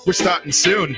We're starting soon.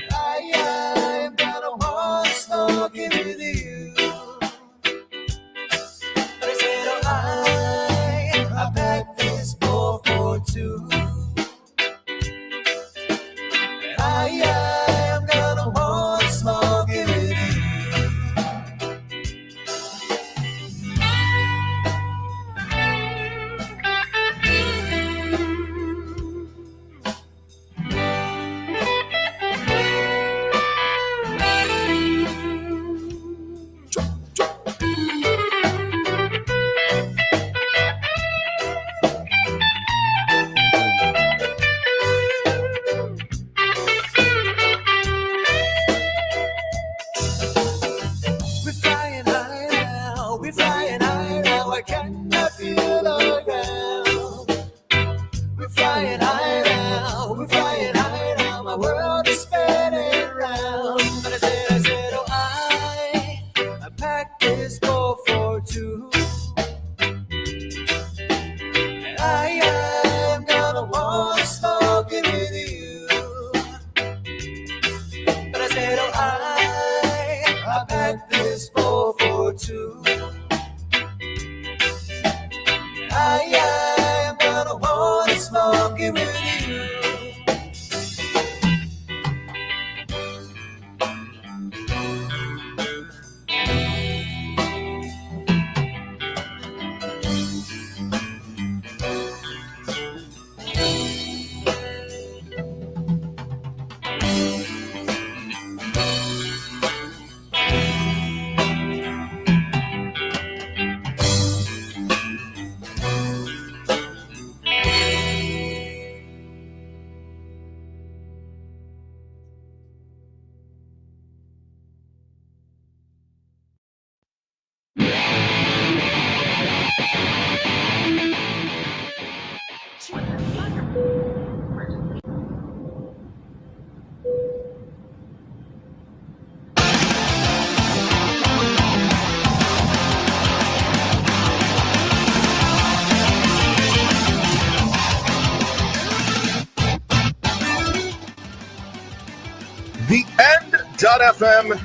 Secondhand.fm.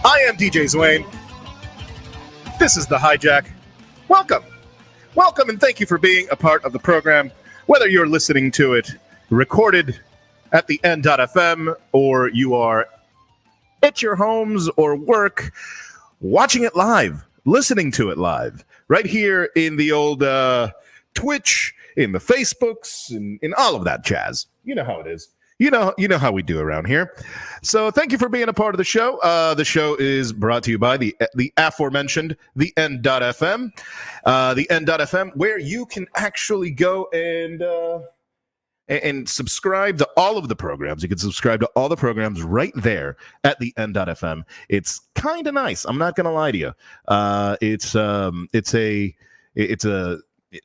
I am DJ Zouain. This is the Hijack. Welcome. Welcome, and thank you for being a part of the program, whether you're listening to it recorded at the N.fm or you are at your homes or work watching it live, listening to it live, right here in the old Twitch, in the Facebooks, and in all of that jazz. You know how it is. You know how we do around here. So thank you for being a part of the show. The show is brought to you by the aforementioned, the N.fm. The N.fm, where you can actually go and subscribe to all of the programs. You can subscribe to all the programs right there at the N.fm. It's kind of nice. I'm not going to lie to you. It's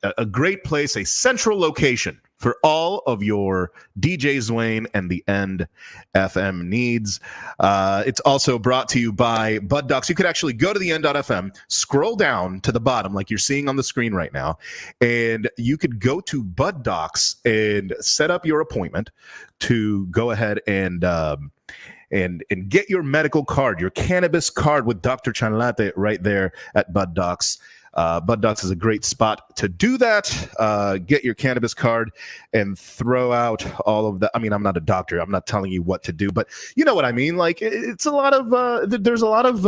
a great place, a central location for all of your DJ Zouain and the End FM needs. It's also brought to you by Bud Docs. You could actually go to the End.fm, scroll down to the bottom like you're seeing on the screen right now, and you could go to Bud Docs and set up your appointment to go ahead and get your medical card, your cannabis card with Dr. Chanlate right there at Bud Docs. Bud Docs is a great spot to do that. Get your cannabis card and throw out all of that. I mean, I'm not a doctor. I'm not telling you what to do, but you know what I mean. Like, it's a lot of there's a lot of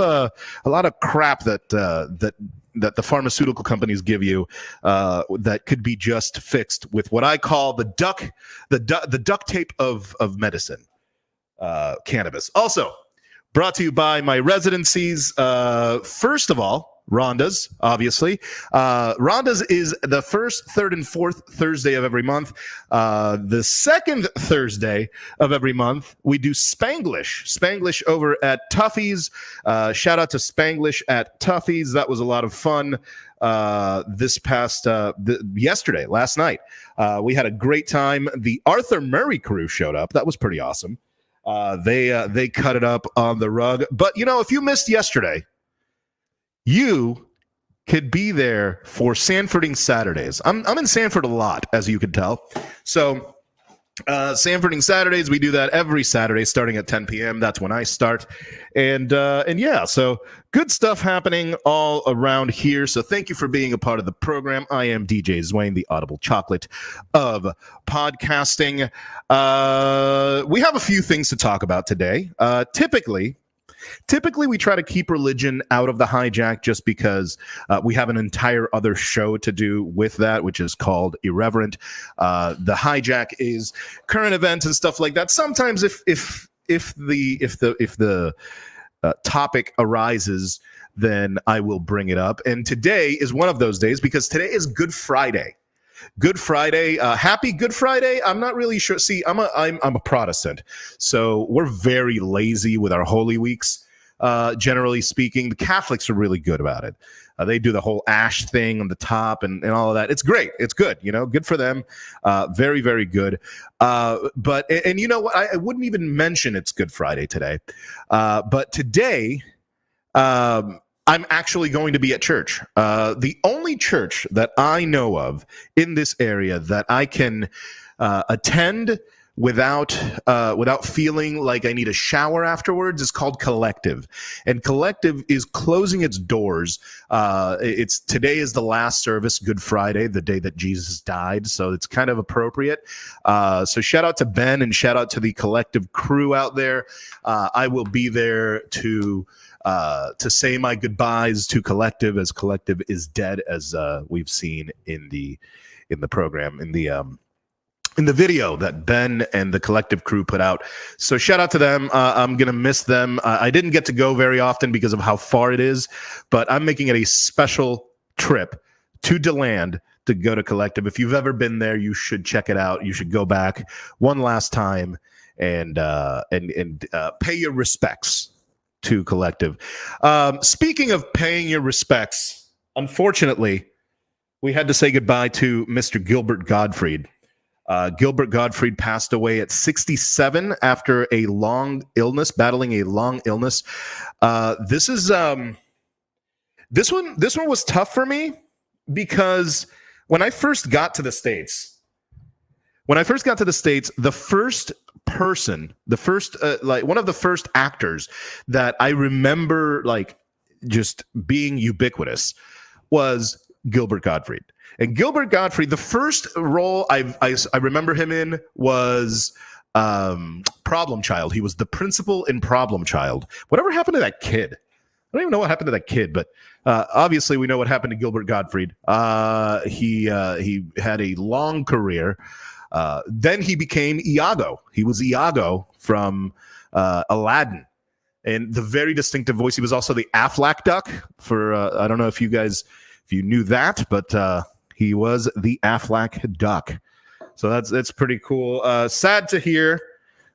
crap that the pharmaceutical companies give you that could be just fixed with what I call the duct tape of medicine. Cannabis. Also brought to you by my residencies. First of all, Rhonda's, obviously. Rhonda's is the first, third, and fourth Thursday of every month. The second Thursday of every month, we do Spanglish. Spanglish over at Tuffy's. Shout out to Spanglish at Tuffy's. That was a lot of fun this past yesterday, last night. We had a great time. The Arthur Murray crew showed up. That was pretty awesome. They cut it up on the rug. But, you know, if you missed yesterday, you could be there for Sanfording Saturdays. I'm in Sanford a lot, as you can tell. So Sanfording Saturdays, we do that every Saturday starting at 10 p.m. That's when I start. And yeah, so good stuff happening all around here. So thank you for being a part of the program. I am DJ Zouain, the audible chocolate of podcasting. We have a few things to talk about today. Typically, we try to keep religion out of the hijack just because we have an entire other show to do with that, which is called Irreverent. The hijack is current events and stuff like that. Sometimes, if the topic arises, then I will bring it up. And today is one of those days because today is Good Friday. Good Friday. Happy Good Friday. I'm not really sure. See, I'm a Protestant, so we're very lazy with our Holy Weeks. Generally speaking, the Catholics are really good about it. They do the whole ash thing on the top and all of that. It's great. It's good. You know, good for them. Very, very good. But you know what? I wouldn't even mention it's Good Friday today. But today, I'm actually going to be at church. The only church that I know of in this area that I can attend without feeling like I need a shower afterwards is called Collective. And Collective is closing its doors. Today is the last service, Good Friday, the day that Jesus died. So it's kind of appropriate. So shout out to Ben and shout out to the Collective crew out there. I will be there to say my goodbyes to Collective, as Collective is dead, as we've seen in the program, in the video that Ben and the Collective crew put out. So shout out to them. I'm gonna miss them. I didn't get to go very often because of how far it is, but I'm making it a special trip to DeLand to go to Collective. If you've ever been there, you should check it out. You should go back one last time and pay your respects to Collective. Speaking of paying your respects, unfortunately, we had to say goodbye to Mr. Gilbert Gottfried. Gilbert Gottfried passed away at 67 after a long illness, battling a long illness. This one was tough for me because when I first got to the States, When I first got to the States, the first person, one of the first actors that I remember like just being ubiquitous was Gilbert Gottfried. And Gilbert Gottfried, the first role I remember him in was Problem Child. He was the principal in Problem Child. Whatever happened to that kid? I don't even know what happened to that kid, but obviously we know what happened to Gilbert Gottfried. He had a long career. Then he became Iago. He was Iago from Aladdin, and the very distinctive voice. He was also the Aflac duck for I don't know if you knew that, but he was the Aflac duck. So that's pretty cool. Sad to hear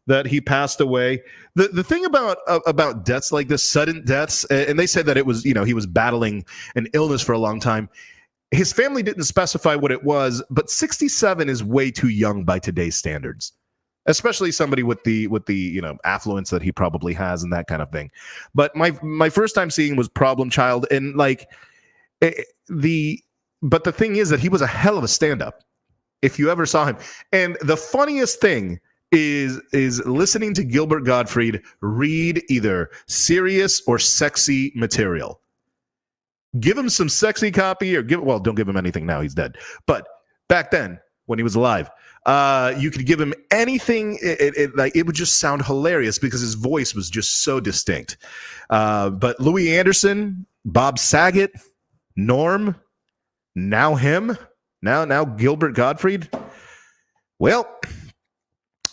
that he passed away. The thing about deaths like this, sudden deaths, and they said that it was, he was battling an illness for a long time. His family didn't specify what it was, but 67 is way too young by today's standards, especially somebody with the affluence that he probably has and that kind of thing. But my first time seeing was Problem Child, and like but the thing is that he was a hell of a stand-up if you ever saw him. And the funniest thing is listening to Gilbert Gottfried read either serious or sexy material. Give him some sexy copy, or don't give him anything now, he's dead. But back then, when he was alive, you could give him anything. It would just sound hilarious because his voice was just so distinct. But Louis Anderson, Bob Saget, Norm, now him, now Gilbert Gottfried. Well,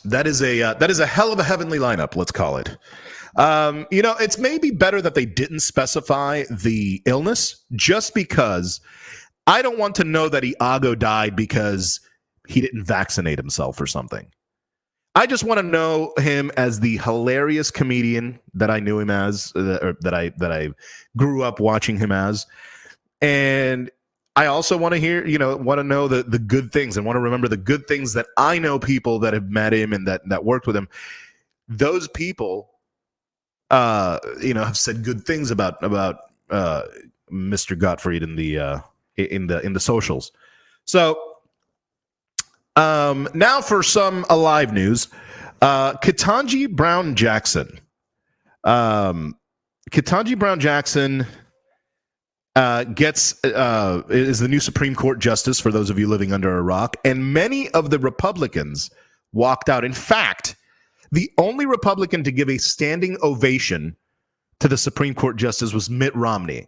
that is a hell of a heavenly lineup, let's call it. It's maybe better that they didn't specify the illness, just because I don't want to know that Iago died because he didn't vaccinate himself or something. I just want to know him as the hilarious comedian that I knew him as, or that I grew up watching him as. And I also want to want to know the good things, and want to remember the good things that I know people that have met him and that worked with him. Those people have said good things about Mr. Gottfried in the socials. So now for some alive news. Ketanji Brown Jackson. Ketanji Brown Jackson is the new Supreme Court justice, for those of you living under a rock, and many of the Republicans walked out. In fact, the only Republican to give a standing ovation to the Supreme Court justice was Mitt Romney.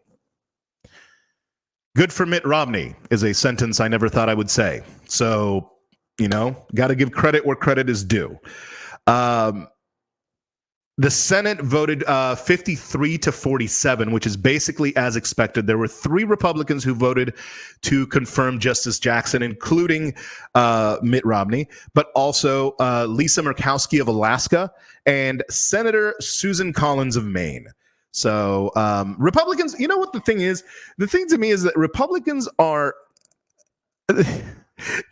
Good for Mitt Romney is a sentence I never thought I would say. So, got to give credit where credit is due. The Senate voted 53-47, which is basically as expected. There were 3 Republicans who voted to confirm Justice Jackson, including Mitt Romney, but also Lisa Murkowski of Alaska and Senator Susan Collins of Maine. So Republicans, you know what the thing is? The thing to me is that Republicans are...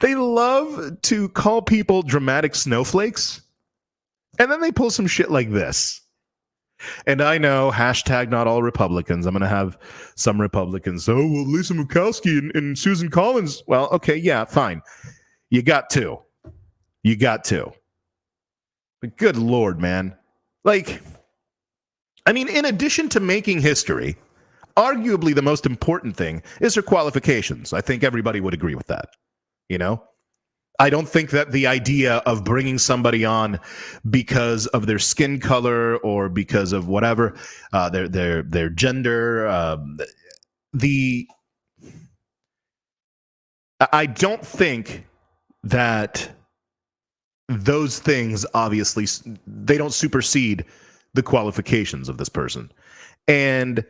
they love to call people dramatic snowflakes. And then they pull some shit like this. And I know, hashtag not all Republicans. I'm going to have some Republicans. Oh, well, Lisa Murkowski and Susan Collins. Well, okay, yeah, fine. You got 2. But good Lord, man. In addition to making history, arguably the most important thing is her qualifications. I think everybody would agree with that. I don't think that the idea of bringing somebody on because of their skin color or because of whatever, their gender, I don't think that those things, obviously, they don't supersede the qualifications of this person. And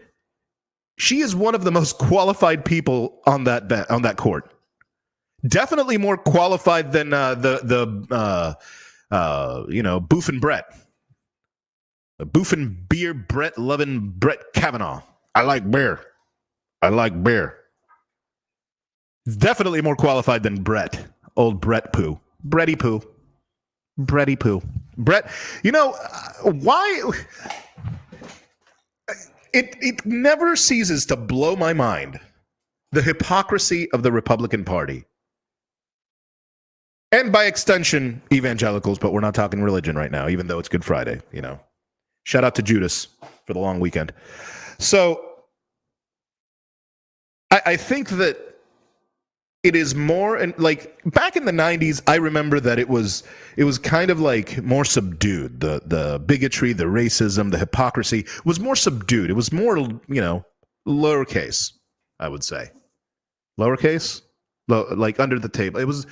she is one of the most qualified people on that court. Definitely more qualified than Boofin' Brett. Boofin' beer Brett loving Brett Kavanaugh. I like beer. Definitely more qualified than Brett. Old Brett Poo. Bretty Poo. Brett, why... It never ceases to blow my mind, the hypocrisy of the Republican Party. And by extension, evangelicals, but we're not talking religion right now, even though it's Good Friday, you know. Shout out to Judas for the long weekend. So I think that it is more, and like back in the 90s, I remember that it was kind of like more subdued. The bigotry, the racism, the hypocrisy was more subdued. It was more, you know, lowercase, I would say. Lowercase? Like under the table. It was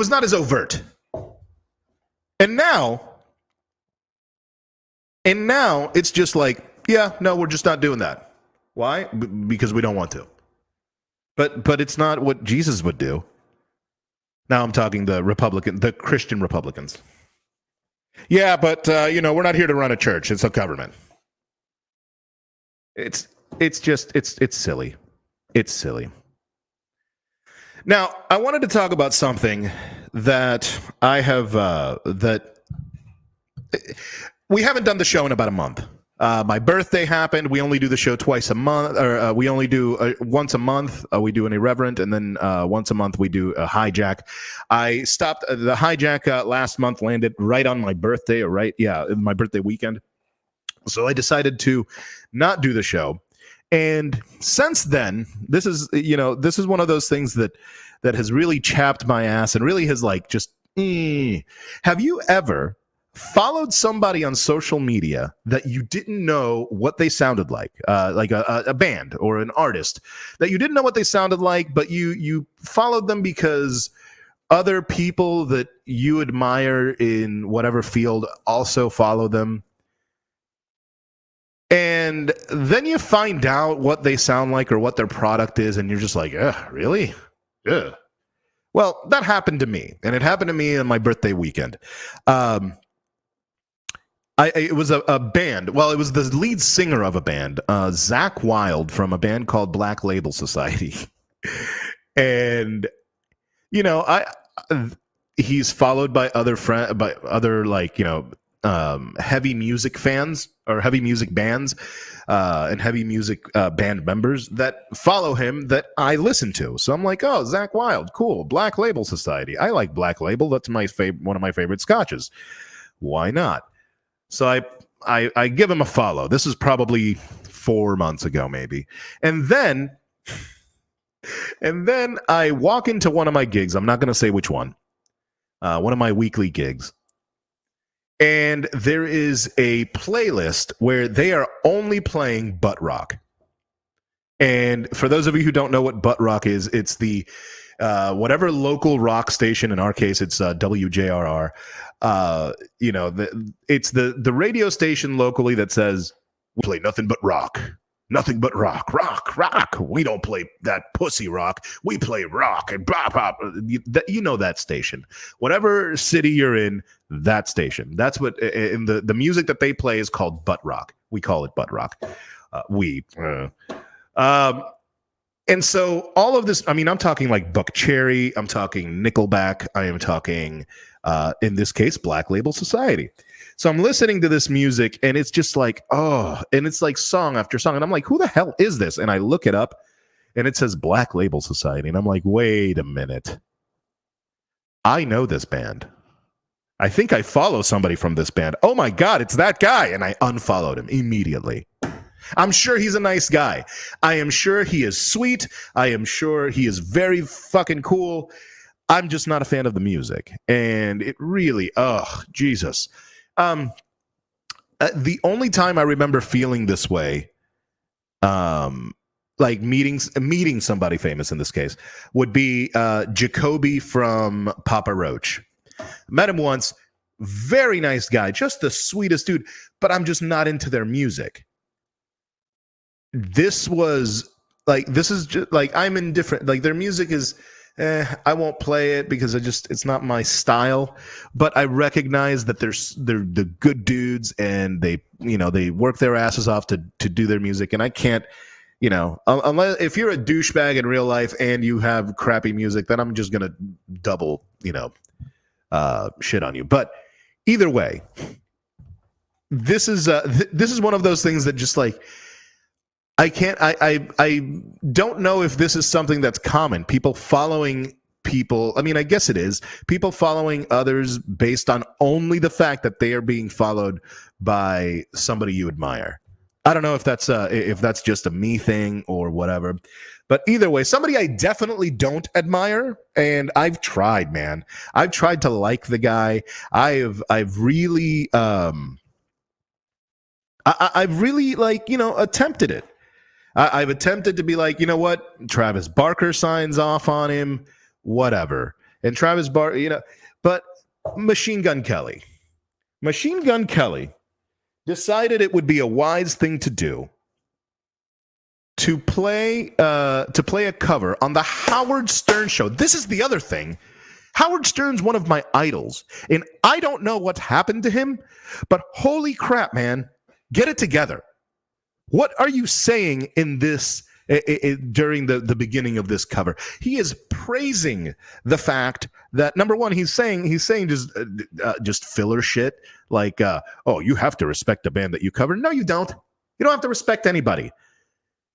not as overt. And now it's just like, yeah, no, we're just not doing that. Why? Because we don't want to. But it's not what Jesus would do. Now I'm talking the Christian Republicans. Yeah, but you know, we're not here to run a church. It's a government. It's silly. It's silly. Now, I wanted to talk about something that I have that we haven't done the show in about a month. My birthday happened. We only do the show twice a month, or we only do once a month. We do an irreverent, and then once a month we do a hijack. I stopped the hijack last month, landed right on my birthday, my birthday weekend. So I decided to not do the show. And since then, this is one of those things that has really chapped my ass and really has like just. Have you ever followed somebody on social media that you didn't know what they sounded like a band or an artist that you didn't know what they sounded like, but you followed them because other people that you admire in whatever field also follow them? And then you find out what they sound like or what their product is, and you're just like, really? Yeah. Well, that happened to me, and it happened to me on my birthday weekend. It was a band. Well, it was the lead singer of a band, Zakk Wylde, from a band called Black Label Society. And, you know, he's followed by other heavy music fans or heavy music bands and heavy music band members that follow him that I listen to. So I'm like, oh, Zakk Wylde, cool. Black Label Society. I like Black Label. That's one of my favorite scotches. Why not? So I give him a follow. This is probably 4 months ago, maybe. And then I walk into one of my gigs. I'm not going to say which one. One of my weekly gigs. And there is a playlist where they are only playing butt rock. And for those of you who don't know what butt rock is, it's the whatever local rock station. In our case, it's WJRR. It's the radio station locally that says we play nothing but rock. Nothing but rock. We don't play that pussy rock. We play rock and blah, blah. You know that station. Whatever city you're in, that station. That's what in the music that they play is called butt rock. We call it butt rock. And so all of this, I mean, I'm talking like Buck Cherry. I'm talking Nickelback. I am talking, in this case, Black Label Society. So I'm listening to this music, and it's just like, oh, and it's like song after song. And I'm like, who the hell is this? And I look it up, and it says Black Label Society. And I'm like, wait a minute. I know this band. I think I follow somebody from this band. Oh, my God, it's that guy. And I unfollowed him immediately. I'm sure he's a nice guy. I am sure he is sweet. I am sure he is very fucking cool. I'm just not a fan of the music. And it really, Jesus. The only time I remember feeling this way, like meeting somebody famous in this case, would be Jacoby from Papa Roach. Met him once. Very nice guy. Just the sweetest dude. But I'm just not into their music. This is just like, I'm indifferent. Like, their music is, I won't play it because it's not my style. But I recognize that they're the good dudes, and they work their asses off to do their music. And I can't, unless if you're a douchebag in real life and you have crappy music, then I'm just gonna double, shit on you. But either way, this is one of those things that just like, I don't know if this is something that's common. People following people. I mean, I guess it is people following others based on only the fact that they are being followed by somebody you admire. I don't know if that's just a me thing or whatever, but either way, somebody I definitely don't admire, and I've tried, man. I've tried to like the guy. I've really I've really like, attempted it. I've attempted to be like, you know what, Travis Barker signs off on him, whatever, and Travis Barker, but Machine Gun Kelly decided it would be a wise thing to do to play a cover on the Howard Stern show. This is the other thing. Howard Stern's one of my idols, and I don't know what's happened to him, but holy crap, man, get it together. What are you saying in this during the beginning of this cover? He is praising the fact that, number one, he's saying just filler shit like, oh, you have to respect the band that you cover. No, you don't. You don't have to respect anybody.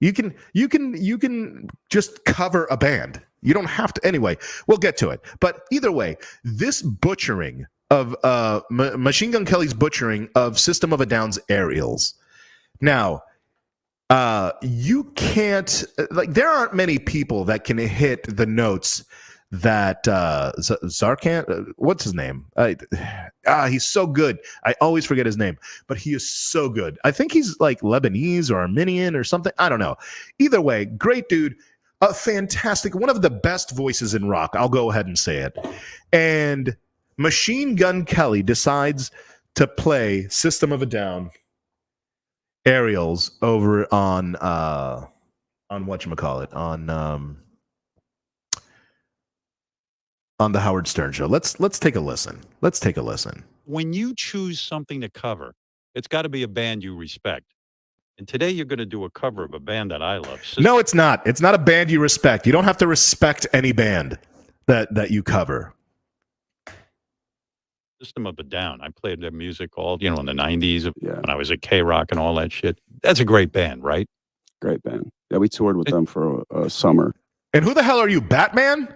You can just cover a band. You don't have to. Anyway, we'll get to it. But either way, this butchering of Machine Gun Kelly's butchering of System of a Down's Aerials. Now, you can't, like, there aren't many people that can hit the notes that Zarkan, what's his name? He's so good. I always forget his name, but he is so good. I think he's like Lebanese or Armenian or something. I don't know. Either way, great dude. A fantastic, one of the best voices in rock. I'll go ahead and say it. And Machine Gun Kelly decides to play System of a Down Aerials over on whatchamacallit, on the Howard Stern show. Let's take a listen. When you choose something to cover, it's got to be a band you respect. And today you're going to do a cover of a band that I love. No, it's not. It's not a band you respect. You don't have to respect any band that you cover. System of a Down. I played their music all, in the 90s when I was at K-Rock and all that shit. That's a great band, right? Great band. Yeah, we toured with them for a summer. And who the hell are you, Batman?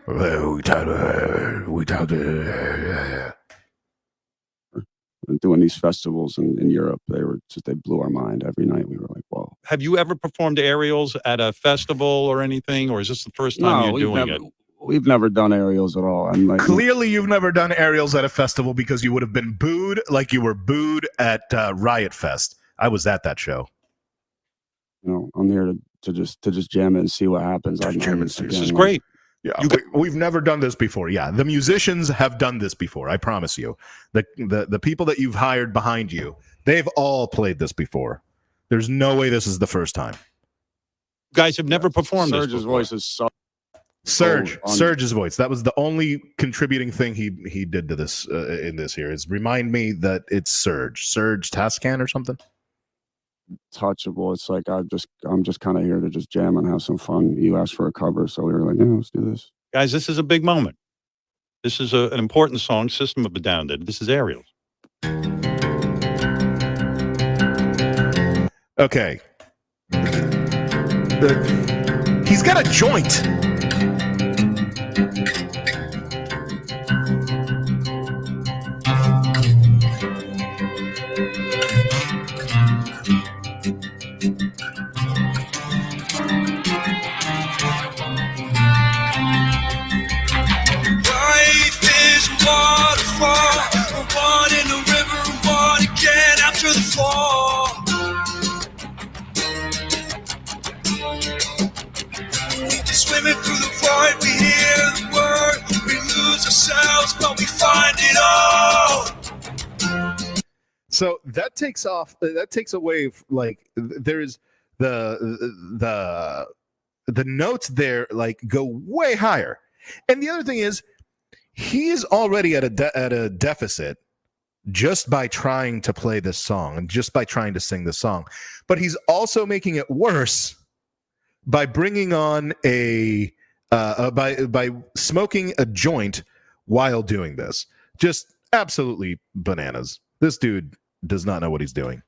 Doing these festivals in Europe, they blew our mind every night. We were like, whoa. Have you ever performed aerials at a festival or anything, or is this the first time you're doing it? We've never done aerials at all. I'm like, clearly, you've never done aerials at a festival because you would have been booed like you were booed at Riot Fest. I was at that show. I'm here to just jam it and see what happens. This is great. Yeah, we've never done this before. Yeah, the musicians have done this before. I promise you. The people that you've hired behind you, they've all played this before. There's no way this is the first time. You guys have never performed Serge's this before. voice is so. Serge's voice. That was the only contributing thing he did to this in this here. Is remind me that it's Serge Tascan or something. Touchable. It's like I'm just kind of here to just jam and have some fun. You asked for a cover, so we were like, let's do this. Guys, this is a big moment. This is an important song. System of a Down did. This is Aerials. Okay. He's got a joint. Swimming through the void, we hear the word, we lose ourselves, but we find it all. So that takes away, like, there's the notes there, like, go way higher. And the other thing is, he is already at a deficit just by trying to play this song and just by trying to sing this song. But he's also making it worse by bringing on by smoking a joint while doing this. Just absolutely bananas. This dude does not know what he's doing.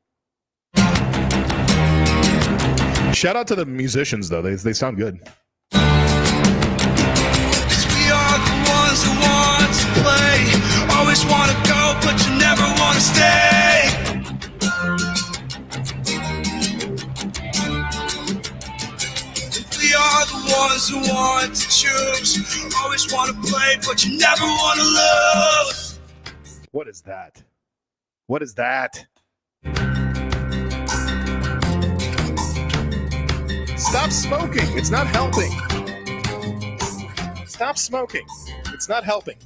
Shout out to the musicians, though. They sound good. We are the but you never wanna stay. We are the ones who want to choose. Always wanna play, but you never wanna lose. What is that? What is that? Stop smoking. It's not helping. Stop smoking. It's not helping.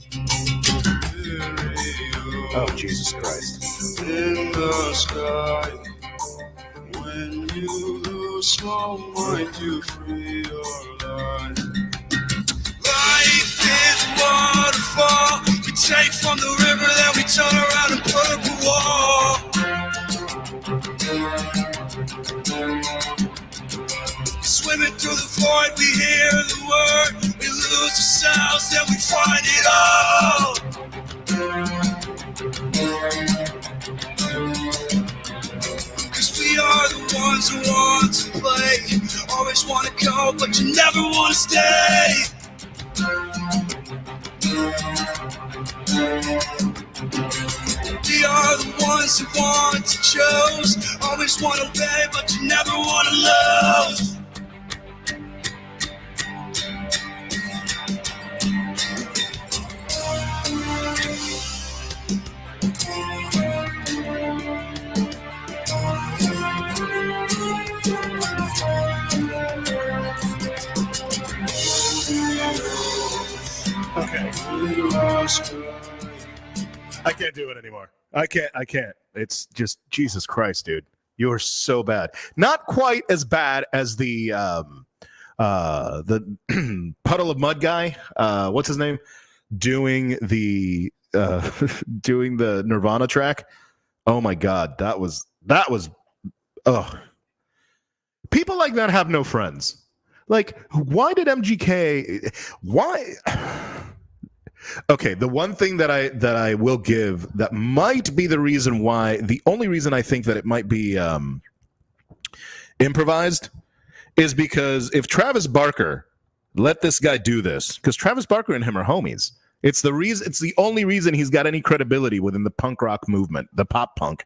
Oh, Jesus Christ. In the sky, when you lose small mind, you free your life. Life is a waterfall. We take from the river, then we turn around and put up a wall. Swimming through the void, we hear the word. We lose ourselves, then we find it all. Cause we are the ones who want to play. Always want to go, but you never want to stay. We are the ones who want to choose. Always want to obey, but you never want to lose. Okay. I can't do it anymore. I can't. It's just Jesus Christ, dude. You're so bad. Not quite as bad as the puddle of mud guy. What's his name? Doing the doing the Nirvana track. Oh my God, that was people like that have no friends. Like, why did MGK? Why? Okay, the one thing that I will give that might be the reason why, the only reason I think that it might be improvised is because if Travis Barker let this guy do this, because Travis Barker and him are homies. It's the only reason he's got any credibility within the punk rock movement, the pop punk,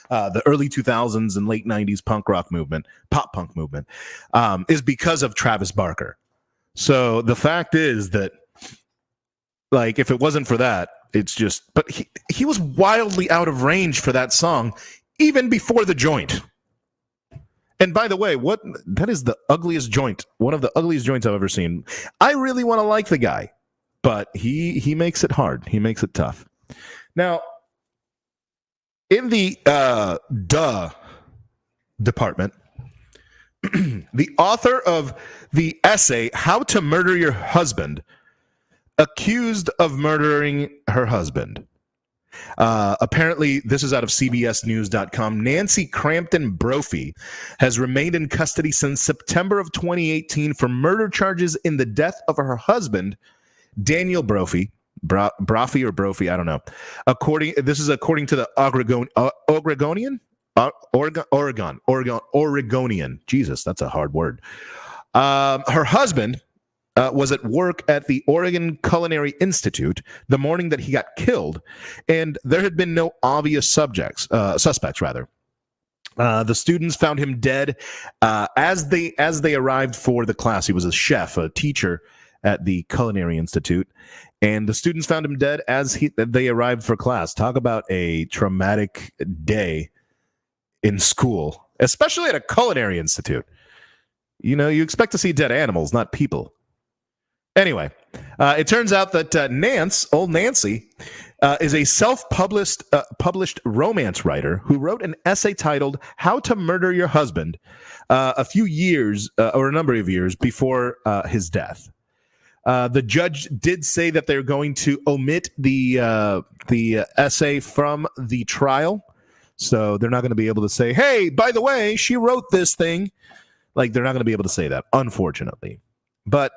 the early 2000s and late 90s punk rock movement, pop punk movement, is because of Travis Barker. So the fact is that, like, if it wasn't for that, it's just, but he was wildly out of range for that song, even before the joint. And by the way, that is the ugliest joint, one of the ugliest joints I've ever seen. I really want to like the guy, but he makes it hard. He makes it tough. Now, in the department, the author of the essay, How to Murder Your Husband, accused of murdering her husband. Apparently, this is out of CBSNews.com. Nancy Crampton Brophy has remained in custody since September of 2018 for murder charges in the death of her husband, Daniel Brophy. Brophy or Brophy, I don't know. This is according to the Oregonian. Jesus, that's a hard word. Her husband was at work at the Oregon Culinary Institute the morning that he got killed, and there had been no obvious suspects. The students found him dead as they arrived for the class. He was a chef, a teacher at the Culinary Institute, and the students found him dead as they arrived for class. Talk about a traumatic day in school, especially at a Culinary Institute. You know, you expect to see dead animals, not people. Anyway, it turns out that old Nancy, is a self-published published romance writer who wrote an essay titled "How to Murder Your Husband" a number of years before his death. The judge did say that they're going to omit the essay from the trial, so they're not going to be able to say, "Hey, by the way, she wrote this thing." Like, they're not going to be able to say that, unfortunately. But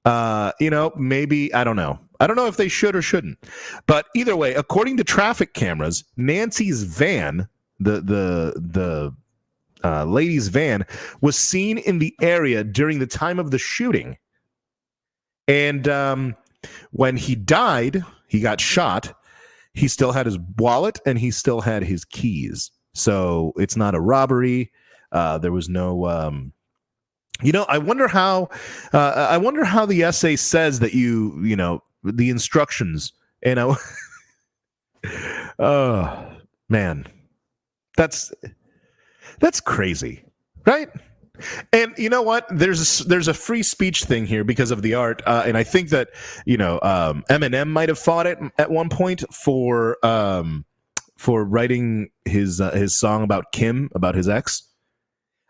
maybe, I don't know. I don't know if they should or shouldn't. But either way, according to traffic cameras, Nancy's van, the lady's van, was seen in the area during the time of the shooting. And when he died, he got shot. he still had his wallet and he still had his keys. So it's not a robbery. There was no, I wonder how the essay says that the instructions, oh man, that's crazy, right? And you know what? There's a free speech thing here because of the art, and I think that Eminem might have fought it at one point for writing his song about Kim, about his ex.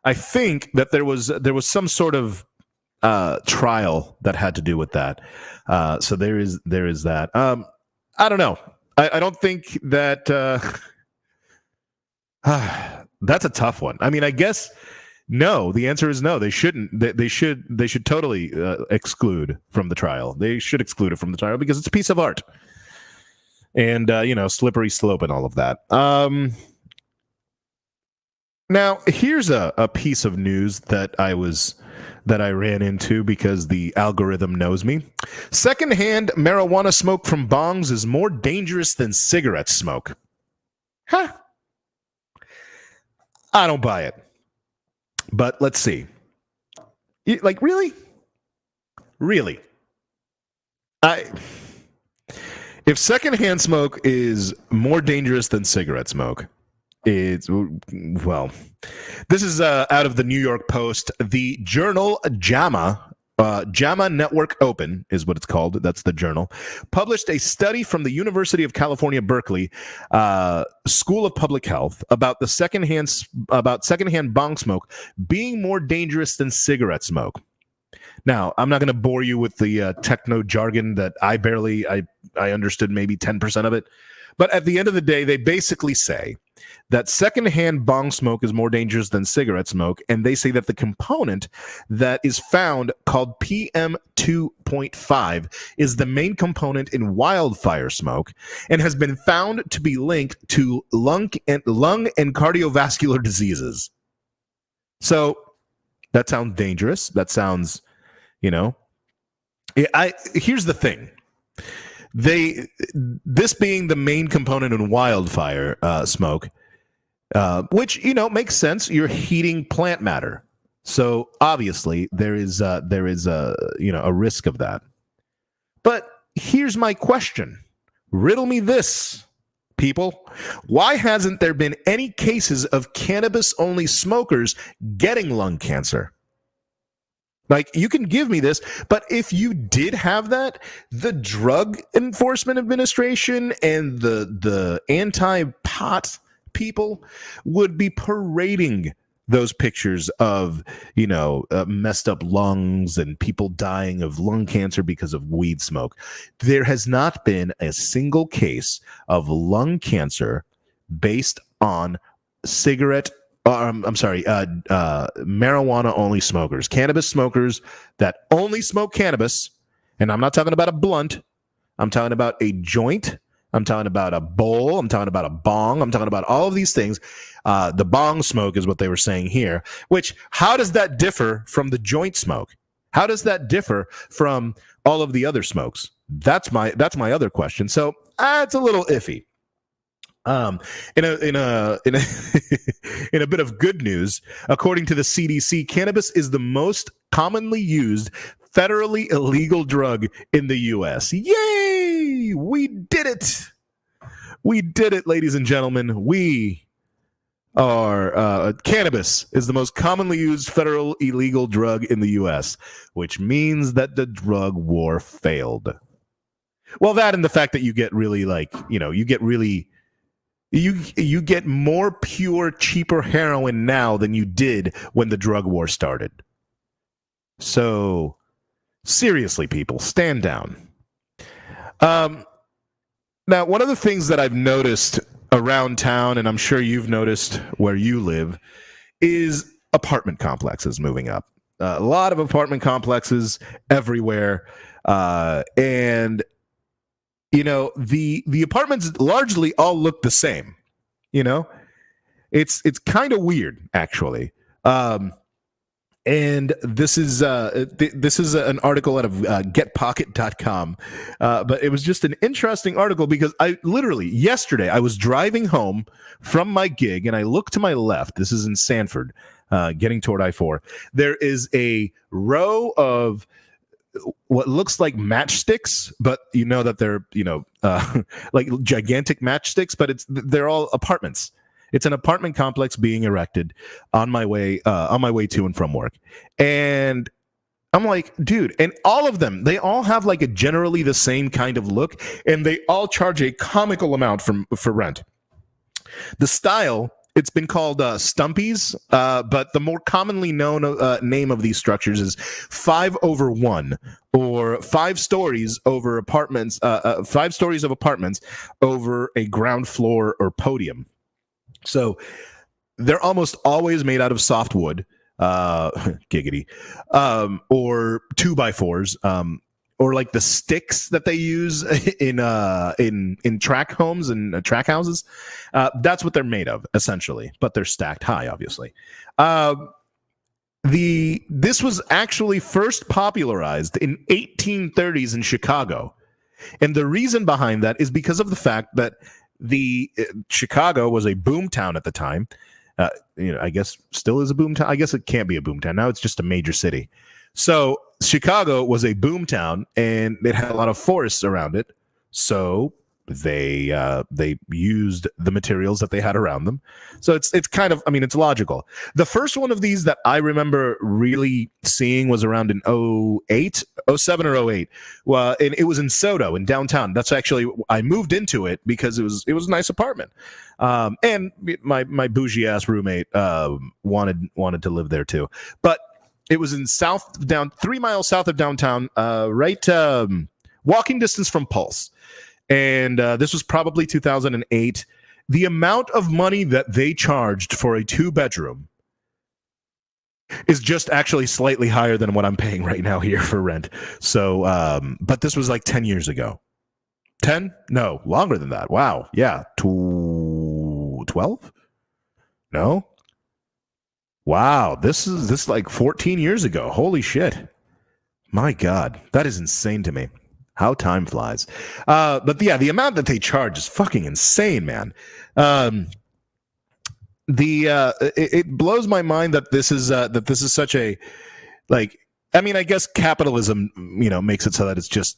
I think that there was some sort of trial that had to do with that. So there is that. I don't know. I don't think that that's a tough one. I mean, I guess. No, the answer is no. They shouldn't. They should totally exclude from the trial. They should exclude it from the trial because it's a piece of art, and slippery slope and all of that. Now here's a piece of news that I ran into because the algorithm knows me. Secondhand marijuana smoke from bongs is more dangerous than cigarette smoke. Huh? I don't buy it. But let's see. Like, really? Really? If secondhand smoke is more dangerous than cigarette smoke, this is out of the New York Post. The journal JAMA, JAMA Network Open is what it's called. That's the journal. Published a study from the University of California, Berkeley School of Public Health about secondhand bong smoke being more dangerous than cigarette smoke. Now, I'm not going to bore you with the techno jargon that I understood maybe 10% of it. But at the end of the day, they basically say that secondhand bong smoke is more dangerous than cigarette smoke, and they say that the component that is found called PM2.5 is the main component in wildfire smoke and has been found to be linked to lung and cardiovascular diseases. So that sounds dangerous. That sounds, here's the thing. This being the main component in wildfire smoke, which makes sense. You're heating plant matter, so obviously there is a risk of that. But here's my question: riddle me this, people. Why hasn't there been any cases of cannabis-only smokers getting lung cancer? Like, you can give me this, but if you did have that, the Drug Enforcement Administration and the anti-pot people would be parading those pictures of, messed up lungs and people dying of lung cancer because of weed smoke. There has not been a single case of lung cancer based on marijuana-only smokers, cannabis smokers that only smoke cannabis. And I'm not talking about a blunt. I'm talking about a joint. I'm talking about a bowl. I'm talking about a bong. I'm talking about all of these things. The bong smoke is what they were saying here, which, how does that differ from the joint smoke? How does that differ from all of the other smokes? That's my other question. So it's a little iffy. In a bit of good news, according to the CDC, cannabis is the most commonly used federally illegal drug in the U.S. Yay! We did it! We did it, ladies and gentlemen. We are cannabis is the most commonly used federal illegal drug in the U.S., which means that the drug war failed. Well, that and the fact that you get really you get more pure, cheaper heroin now than you did when the drug war started. So, seriously, people, stand down. Now, one of the things that I've noticed around town, and I'm sure you've noticed where you live, is apartment complexes moving up. A lot of apartment complexes everywhere. And the apartments largely all look the same. It's kind of weird, actually. And And this is an article out of getpocket.com. But it was just an interesting article because I literally yesterday I was driving home from my gig and I looked to my left. This is in Sanford, getting toward I-4. There is a row of what looks like matchsticks, but you know that they're, like gigantic matchsticks, but they're all apartments. It's an apartment complex being erected on my way to and from work. And I'm like, dude, and all of them, they all have like a generally the same kind of look, and they all charge a comical amount for rent. The style, it's been called Stumpies, but the more commonly known name of these structures is 5/1, or 5 stories over apartments, 5 stories of apartments over a ground floor or podium. So they're almost always made out of softwood, giggity, or 2x4s, or like the sticks that they use in track homes and track houses. That's what they're made of, essentially, but they're stacked high, obviously. This was actually first popularized in 1830s in Chicago, and the reason behind that is because of the fact that Chicago was a boom town at the time. I guess still is a boom town. I guess it can't be a boom town now. It's just a major city. So Chicago was a boom town, and it had a lot of forests around it. So they used the materials that they had around them. So it's kind of, it's logical. The first one of these that I remember really seeing was around in 07 or 08. Well, and it was in Soto in downtown. That's actually, I moved into it because it was a nice apartment. And my bougie ass roommate wanted to live there too. But it was in 3 miles south of downtown, right walking distance from Pulse. And this was probably 2008. The amount of money that they charged for a 2-bedroom is just actually slightly higher than what I'm paying right now here for rent. So, but this was like 10 years ago. 10? No, longer than that. Wow. Yeah. 12? No? Wow. This is like 14 years ago. Holy shit. My God. That is insane to me. How time flies. But yeah, the amount that they charge is fucking insane, man. It blows my mind that this is such a, like, I guess capitalism, makes it so that it's just,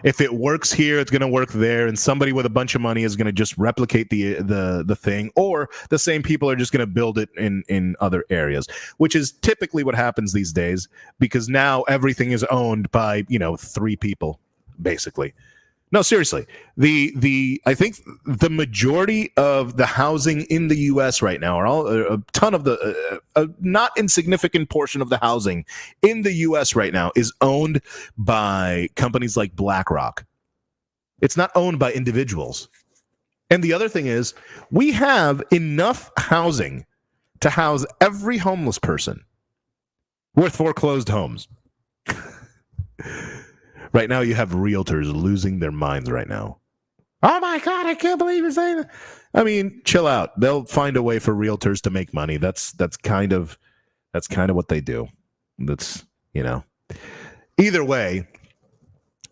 if it works here, it's going to work there, and somebody with a bunch of money is going to just replicate the thing, or the same people are just going to build it in other areas, which is typically what happens these days, because now everything is owned by 3 people, basically. No, seriously. I think the majority of the housing in the U.S. right now, or a ton of a not insignificant portion of the housing in the U.S. right now is owned by companies like BlackRock. It's not owned by individuals. And the other thing is, we have enough housing to house every homeless person with foreclosed homes. Right now, you have realtors losing their minds right now. Oh my God, I can't believe you're saying that. Chill out. They'll find a way for realtors to make money. That's kind of what they do. That's, Either way,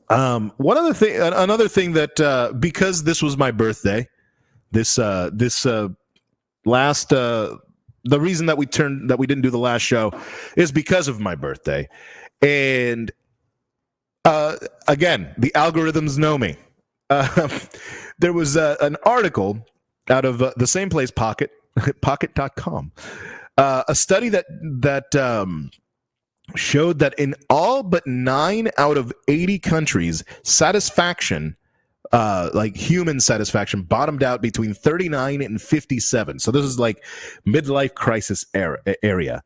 another thing that because this was my birthday, the reason that we didn't do the last show is because of my birthday. And again, the algorithms know me. There was an article out of the same place, pocket.com, a study that showed that in all but 9 out of 80 countries, satisfaction, like human satisfaction, bottomed out between 39 and 57. So this is like midlife crisis area.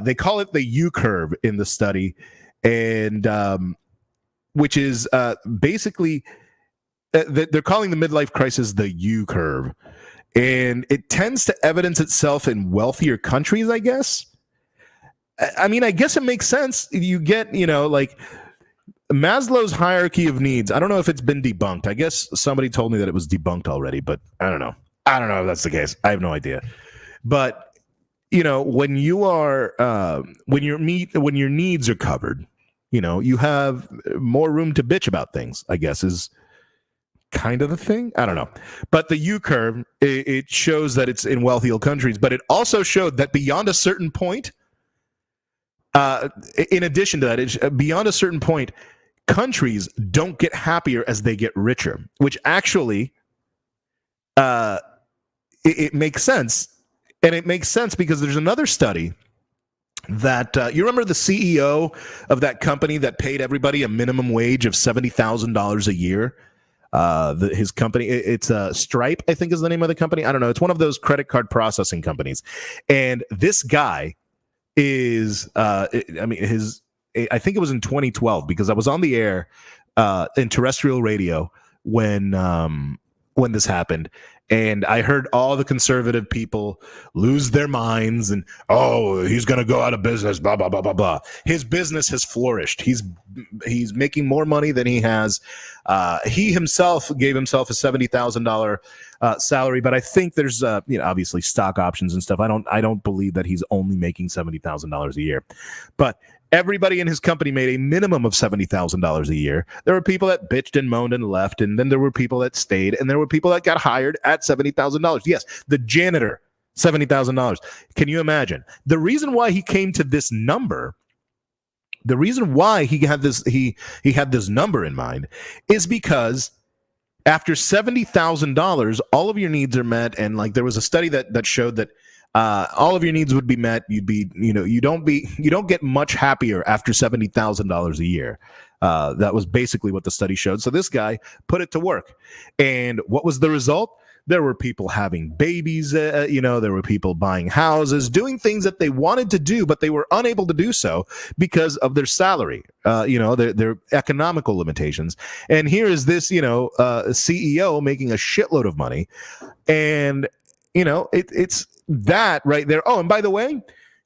They call it the U curve in the study, and which is basically they're calling the midlife crisis the U curve, and it tends to evidence itself in wealthier countries, I guess. I guess it makes sense. You get, like Maslow's hierarchy of needs. I don't know if it's been debunked. I guess somebody told me that it was debunked already, but I don't know. I don't know if that's the case. I have no idea. But when you are when your needs are covered, you have more room to bitch about things, I guess, is kind of the thing. I don't know. But the U curve, it shows that it's in wealthier countries, but it also showed that beyond a certain point, in addition to that, beyond a certain point, countries don't get happier as they get richer, which actually it makes sense. And it makes sense because there's another study that you remember the CEO of that company that paid everybody a minimum wage of $70,000 a year. His company, it's Stripe, I think is the name of the company. I don't know. It's one of those credit card processing companies. And this guy is, I think it was in 2012 because I was on the air in terrestrial radio when this happened. And I heard all the conservative people lose their minds and, he's going to go out of business, blah, blah, blah, blah, blah. His business has flourished. He's making more money than he has. He himself gave himself a $70,000 salary, but I think there's, obviously stock options and stuff. I don't believe that he's only making $70,000 a year. But everybody in his company made a minimum of $70,000 a year. There were people that bitched and moaned and left, and then there were people that stayed, and there were people that got hired at $70,000. Yes, the janitor, $70,000. Can you imagine? The reason why he came to this number, the reason why he had this number in mind is because after $70,000, all of your needs are met, and like there was a study that showed that all of your needs would be met. You'd be, you don't get much happier after $70,000 a year. That was basically what the study showed. So this guy put it to work. And what was the result? There were people having babies, there were people buying houses, doing things that they wanted to do, but they were unable to do so because of their salary, their economical limitations. And here is this, CEO making a shitload of money. And, it's that right there. Oh, and by the way,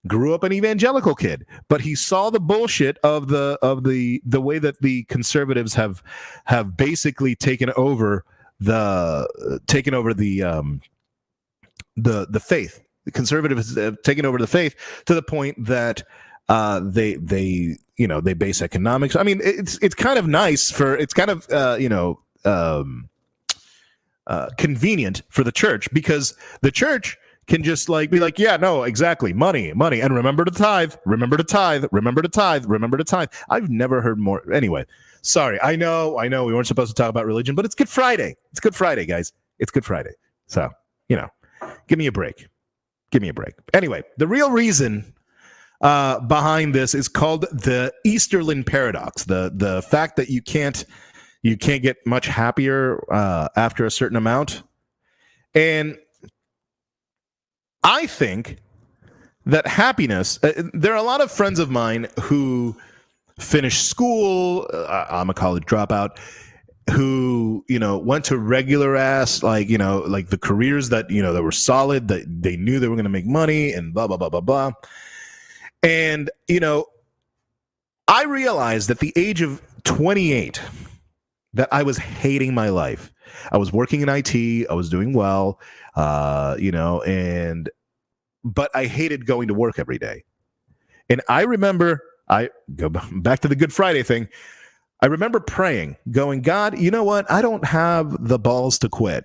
grew up an evangelical kid, but he saw the bullshit of the way that the conservatives have basically taken over the faith. The conservatives have taken over the faith to the point that they base economics. I mean, it's kind of nice convenient for the church because the church can just be like, yeah, no, exactly. Money. And remember to tithe. I've never heard more. Anyway, sorry. I know we weren't supposed to talk about religion, but it's Good Friday. It's Good Friday, guys. It's Good Friday. So, give me a break. Anyway, the real reason behind this is called the Easterlin paradox. The fact that you can't get much happier after a certain amount. And I think that happiness, there are a lot of friends of mine who finished school, I'm a college dropout, who, went to regular ass, like the careers that, that were solid, that they knew they were going to make money and blah, blah, blah, blah, blah. And, I realized at the age of 28 that I was hating my life. I was working in IT. I was doing well, but I hated going to work every day. And I remember, I go back to the Good Friday thing. I remember praying, going, God, you know what? I don't have the balls to quit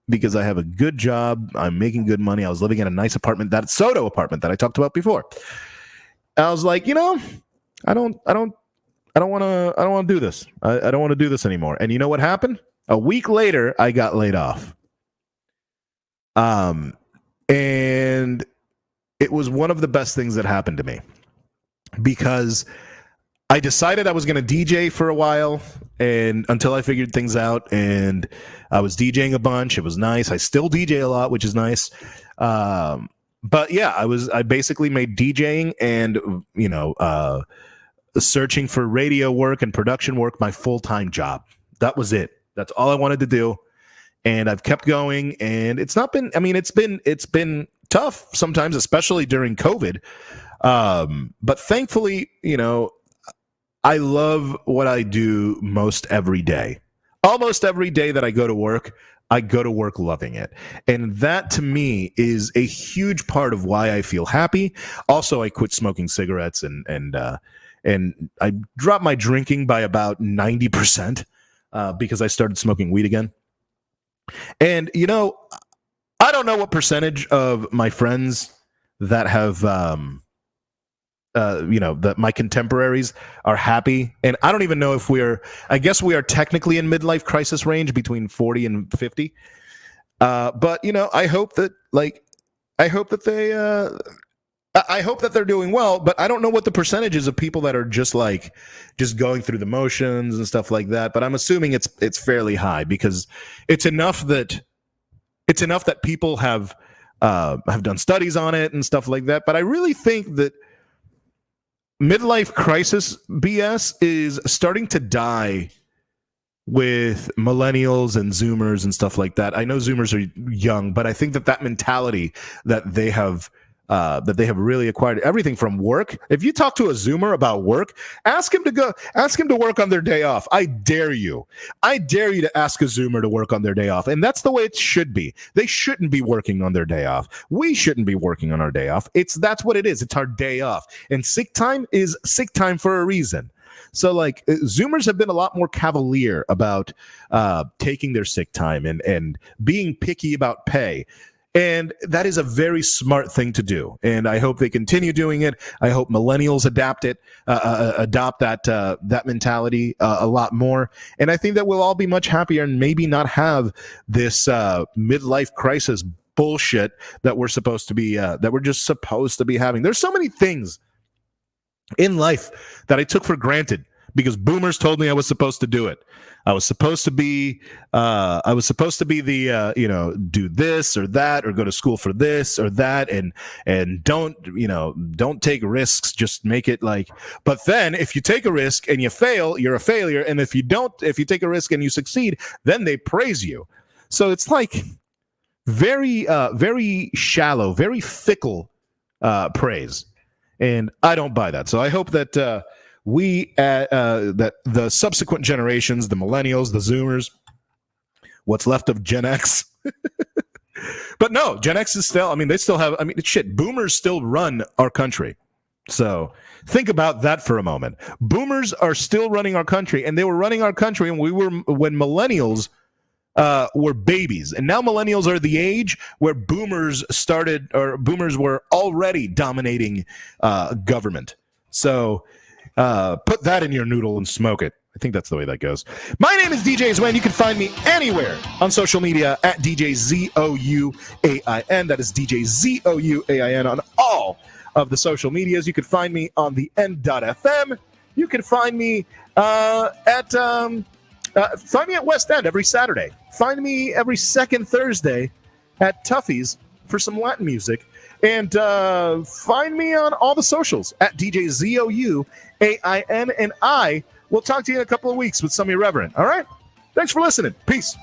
because I have a good job. I'm making good money. I was living in a nice apartment, that Soto apartment that I talked about before. I was like, I don't want to do this. I don't want to do this anymore. And you know what happened? A week later, I got laid off. And it was one of the best things that happened to me because I decided I was going to DJ for a while and until I figured things out, and I was DJing a bunch. It was nice. I still DJ a lot, which is nice. But yeah, I basically made DJing and, searching for radio work and production work my full-time job. That was it. That's all I wanted to do. And I've kept going, and it's been tough sometimes, especially during COVID. But thankfully, I love what I do most every day. Almost every day that I go to work, I go to work loving it. And that to me is a huge part of why I feel happy. Also, I quit smoking cigarettes and I dropped my drinking by about 90% because I started smoking weed again. And, you know, I don't know what percentage of my friends that have, that my contemporaries are happy. And I don't even know if I guess we are technically in midlife crisis range between 40 and 50. But, you know, I hope that they're doing well, but I don't know what the percentage is of people that are just going through the motions and stuff like that. But I'm assuming it's fairly high because it's enough that people have done studies on it and stuff like that. But I really think that midlife crisis BS is starting to die with millennials and Zoomers and stuff like that. I know Zoomers are young, but I think that mentality that they have really acquired, everything from work. If you talk to a Zoomer about work, ask him to work on their day off. I dare you to ask a Zoomer to work on their day off. And that's the way it should be. They shouldn't be working on their day off. We shouldn't be working on our day off. That's what it is. It's our day off. And sick time is sick time for a reason. So Zoomers have been a lot more cavalier about taking their sick time and being picky about pay. And that is a very smart thing to do. And I hope they continue doing it. I hope millennials adopt that mentality a lot more. And I think that we'll all be much happier and maybe not have this midlife crisis bullshit that we're supposed to be just supposed to be having. There's so many things in life that I took for granted because boomers told me I was supposed to do it. I was supposed to be the do this or that or go to school for this or that and don't take risks, just make it but then if you take a risk and you fail, you're a failure, and if you take a risk and you succeed, then they praise you. So it's very very shallow, very fickle praise, and I don't buy that. So I hope that that the subsequent generations, the millennials, the Zoomers, what's left of Gen X, but no, Gen X is still. They still have. Boomers still run our country. So think about that for a moment. Boomers are still running our country, and they were running our country, and when millennials were babies, and now millennials are the age where boomers were already dominating government. So put that in your noodle and smoke it. I think that's the way that goes. My name is DJ Zouain. You can find me anywhere on social media at DJ Zouain. That is DJ Zouain on all of the social medias. You can find me on the N.FM. You can find me at West End every Saturday. Find me every second Thursday at Tuffy's for some Latin music. And find me on all the socials at DJ Zouain. And I will talk to you in a couple of weeks with some Irreverent. All right? Thanks for listening. Peace.